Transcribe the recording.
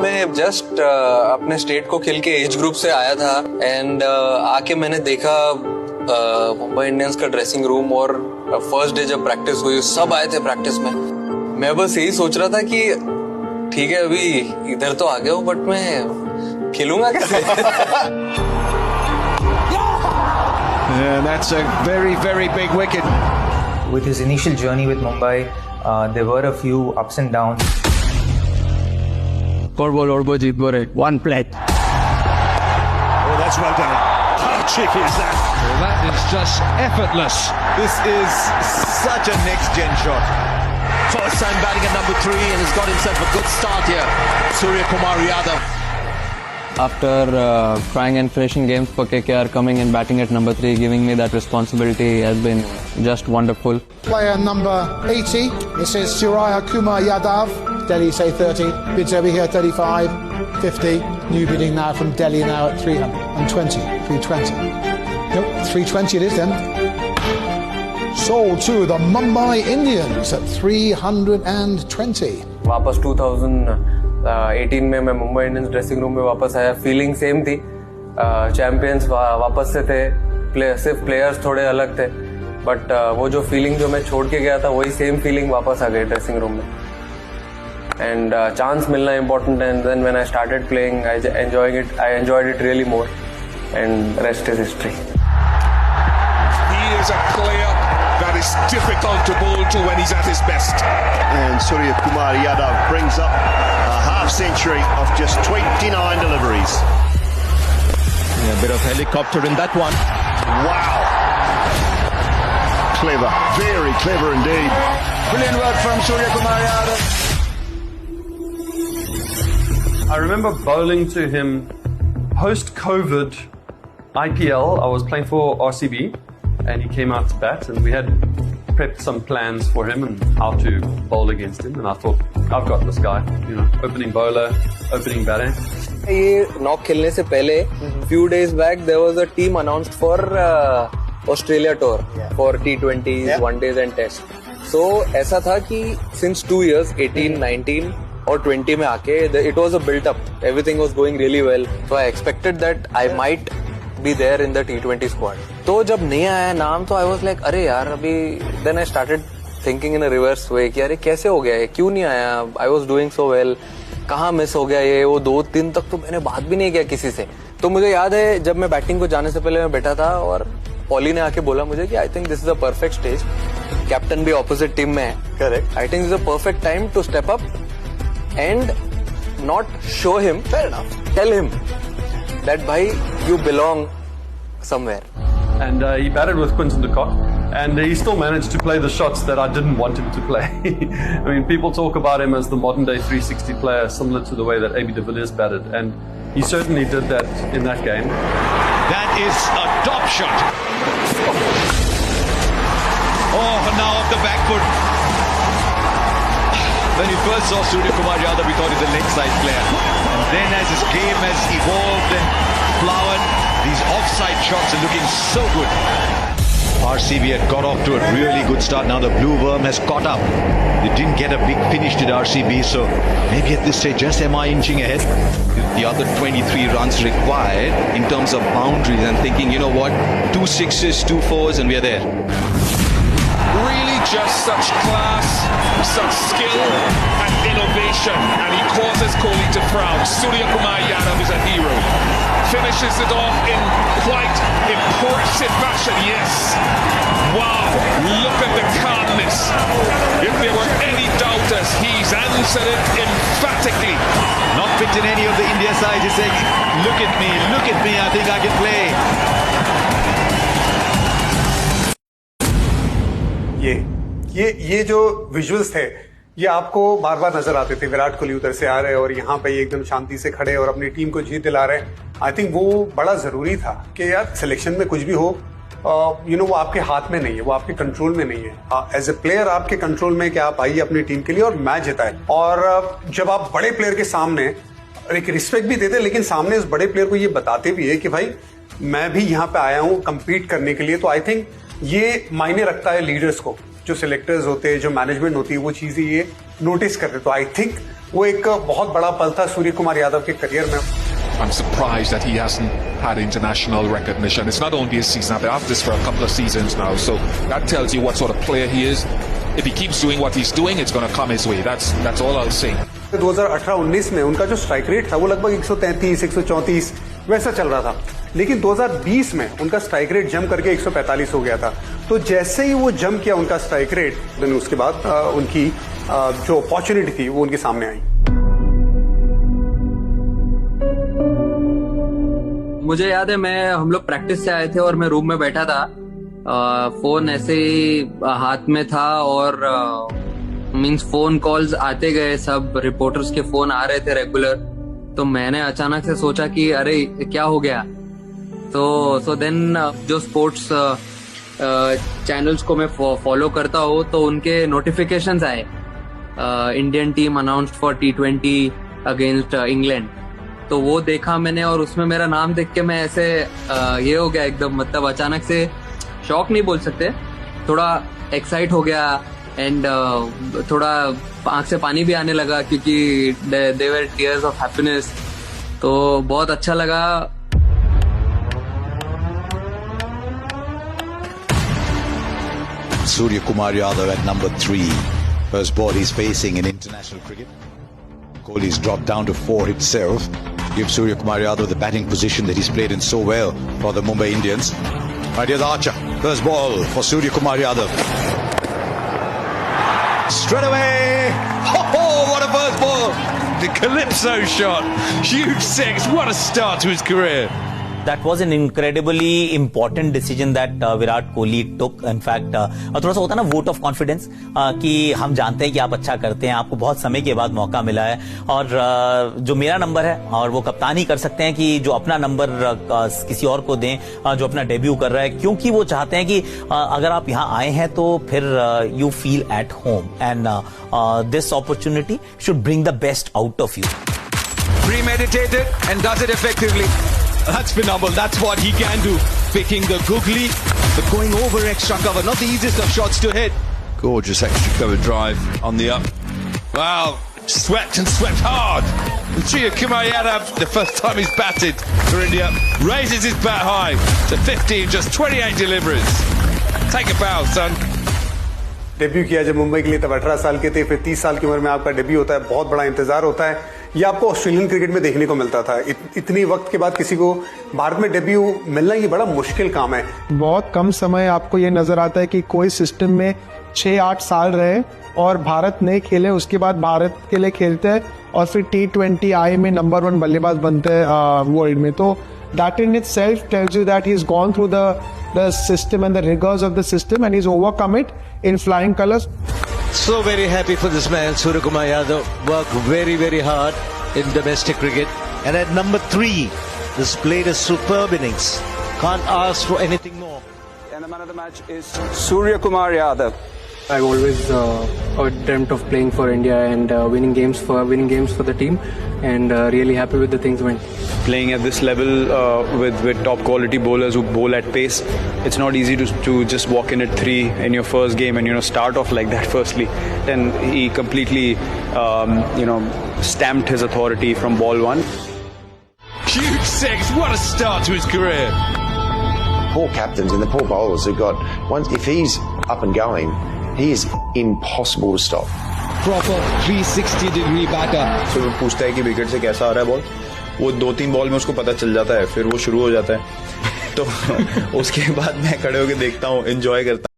मैं जस्ट अपने स्टेट को खेल के एज ग्रुप से आया था एंड आके मैंने देखा मुंबई इंडियंस का ड्रेसिंग रूम और फर्स्ट डे जब प्रैक्टिस हुई सब आए थे प्रैक्टिस में। मैं बस यही सोच रहा था कि ठीक है अभी इधर तो आ गया हूँ बट मैं खेलूंगा कैसे। That's a very, very big wicket. With his initial journey with Mumbai, there were a few ups and downs. Orbo jeet bore. One plate. Oh, that's well done. How cheeky is that? Well, that is just effortless. This is such a next-gen shot. First time batting at number 3 and has got himself a good start here. Surya Kumar Yadav. After trying and finishing games for KKR, coming and batting at number 3, giving me that responsibility has been just wonderful. Player number 80, this is Surya Kumar Yadav. Delhi say 30, bids over here 35, 50. New bidding now from Delhi now at 320, 320. Nope, 320 it is then. Sold to the Mumbai Indians at 320. वापस 2018 में मैं Mumbai Indians dressing room में वापस आया। Feeling same थी, champions वापस से थे, सिर्फ प्लेयर्स थोड़े अलग थे बट वो जो फीलिंग जो मैं छोड़ के गया था वही सेम फीलिंग वापस आ गई ड्रेसिंग रूम में। एंड चांस मिलना important and then when I started playing I enjoyed it really more and rest is history. He is a player that is difficult to bowl to when he's at his best. And Surya Kumar Yadav brings up a half century of just 29 deliveries. Yeah, a bit of helicopter in that one. Wow. Clever, very clever indeed. Brilliant work from Surya Kumar Yadav. I remember bowling to him post-COVID IPL. I was playing for RCB and he came out to bat and we had prepped some plans for him and how to bowl against him and I thought I've got this guy, you know, opening bowler, opening batter. ये knock खेलने से पहले few days back there was a team announced for Australia tour for T20s, one days and test. So ऐसा था कि since 2 years 18, 19 और 20 में आके it was a built up, everything was going really well. So I expected that I might be there in the T20 squad. तो जब नहीं आया नाम तो I was like अरे यार अभी then I started thinking in a reverse way कि अरे कैसे हो गया ये, क्यों नहीं आया, I was doing so well, कहाँ मिस हो गया ये। वो 2 दिन तक तो मैंने बात भी नहीं किया किसी से। तो मुझे याद है जब मैं बैटिंग को जाने से पहले मैं बैठा था और पॉली ने आके बोला मुझे कि I think this is a perfect stage, captain भी ऑपोजिट टीम में है, correct, I think this is a perfect time to step up and not show him, fair enough, tell him that bhai you belong somewhere. And he batted with Quinton de Kock and he still managed to play the shots that I didn't want him to play. I mean, people talk about him as the modern day 360 player, similar to the way that AB de Villiers batted, and he certainly did that in that game. That is a top shot. Oh, now off the back foot. When we first saw Surya Kumar Yadav, we thought he was a leg side player. And then as his game has evolved and flowered, these offside shots are looking so good. RCB had got off to a really good start. Now the blue worm has caught up. They didn't get a big finish to the RCB, so maybe at this stage just MI inching ahead. The other 23 runs required in terms of boundaries and thinking, you know what, 2 sixes, 2 fours and we are there. Really just such class, such skill and innovation, and he causes Kohli to frown. Surya Kumar Yadav is a hero. Finishes it off in quite impressive fashion, yes. Wow, look at the calmness. If there were any doubters, he's answered it emphatically. Not fit in any of the India side, he's saying, look at me, I think I can play. ये जो visuals थे ये आपको बार बार नजर आते थे। विराट कोहली उधर से आ रहे और यहाँ पे एकदम शांति से खड़े और अपनी टीम को जीत दिला रहे। आई थिंक वो बड़ा जरूरी था कि यार सिलेक्शन में कुछ भी हो, वो आपके हाथ में नहीं है, वो आपके कंट्रोल में नहीं है। एज ए प्लेयर आपके कंट्रोल में कि आप आइए अपनी टीम के लिए और मैच जिताए। और जब आप बड़े प्लेयर के सामने एक रिस्पेक्ट भी देते, लेकिन सामने उस बड़े प्लेयर को ये बताते भी है कि भाई मैं भी यहाँ पे आया हूँ कम्पीट करने के लिए। तो आई थिंक ये मायने रखता है लीडर्स को जो सिलेक्टर्स होते हैं, जो मैनेजमेंट होती है, वो चीजें ये नोटिस करते। तो आई थिंक वो एक बहुत बड़ा पल था सूर्य कुमार यादव के करियर में। I'm surprised that he hasn't had international recognition. It's not only a season, I've been after this for a couple of seasons now, so that tells you what sort of player he is. If he keeps doing what he's doing, it's going to come his way. That's all I'll say. 2018-19 में उनका जो strike rate था वो लगभग 133, 134 वैसा चल रहा था, लेकिन 2020 में उनका स्ट्राइक रेट जम करके 145 हो गया था। तो जैसे ही वो जम किया उनका स्ट्राइक रेट, then उसके बाद उनकी जो अपॉर्चुनिटी थी वो उनके सामने आई। मुझे याद है हम लोग प्रैक्टिस से आए थे और मैं रूम में बैठा था, फोन ऐसे ही हाथ में था और मींस फोन कॉल्स आते गए, सब रिपोर्टर्स के फोन आ रहे थे रेगुलर। तो मैंने अचानक से सोचा कि अरे क्या हो गया। तो देन जो स्पोर्ट्स चैनल्स को मैं फॉलो करता हूँ तो उनके नोटिफिकेशंस आए, Indian team announced for T20 against England. तो वो देखा मैंने और उसमें मेरा नाम देख के मैं ऐसे ये हो गया एकदम, मतलब अचानक से शॉक नहीं बोल सकते, थोड़ा एक्साइट हो गया एंड थोड़ा आंख से पानी भी आने लगा क्योंकि दे वर टीयर्स ऑफ हैप्पीनेस। तो बहुत अच्छा लगा। Surya Kumar Yadav at number 3. First ball he's facing in international cricket. Kohli's dropped down to 4 itself. Gives Surya Kumar Yadav the batting position that he's played in so well for the Mumbai Indians. Right, here's Archer. First ball for Surya Kumar Yadav. Straight away. Oh, what a first ball. The Calypso shot. Huge six. What a start to his career. That was an incredibly important decision that Virat Kohli took. In fact, थोड़ा सा होता है ना vote of confidence कि हम जानते हैं कि आप अच्छा करते हैं, आपको बहुत समय के बाद मौका मिला है और जो मेरा नंबर है और वो कप्तान ही कर सकते हैं कि जो अपना नंबर किसी और को दें जो अपना डेब्यू कर रहा है, क्योंकि वो चाहते हैं कि अगर आप यहाँ आए हैं तो फिर you feel at home and this opportunity should bring the best out of you. Premeditated and does it effectively. That's phenomenal. That's what he can do. Picking the googly, but going over extra cover. Not the easiest of shots to hit. Gorgeous extra cover drive on the up. Wow. Swept and swept hard. And Surya Kumar Yadav, the first time he's batted for India, raises his bat high to 50 in just 28 deliveries. Take a bow, son. Debut किया जब मुंबई के लिए, तब 18 साल के थे, फिर 30 साल की उम्र में आपका डेब्यू होता है, बहुत बड़ा इंतजार होता है। ये आपको ऑस्ट्रेलियन क्रिकेट में देखने को मिलता था। इतनी वक्त के बाद किसी को भारत में डेब्यू मिलना ये बड़ा मुश्किल काम है। बहुत कम समय आपको ये नजर आता है कि कोई सिस्टम में 6-8 साल रहे और भारत नहीं खेले, उसके बाद भारत के लिए खेलते हैं और फिर T20 आई में नंबर 1 बल्लेबाज बनते हैं वर्ल्ड में। तो that in itself tells you that he's gone through the system and the rigors of the system and he's overcome it in flying colors. So very happy for this man, Surya Kumar Yadav. Worked very, very hard in domestic cricket. And at number 3, displayed a superb innings. Can't ask for anything more. And the man of the match is Surya Kumar Yadav. I've always dreamt of playing for India and winning games for the team, and really happy with the things went. Playing at this level with top quality bowlers who bowl at pace, it's not easy to just walk in at 3 in your first game and start off like that. Firstly, then he completely stamped his authority from ball 1. Huge six! What a start to his career. Poor captains and the poor bowlers who got once. If he's up and going, he is impossible to stop. Proper 360-degree batter. So वो पूछता है कि wicket से कैसा आ रहा है ball, वो 2-3 ball में उसको पता चल जाता है, फिर वो शुरू हो जाता है। तो उसके बाद मैं खड़े होकर देखता हूँ, एंजॉय करता हूँ।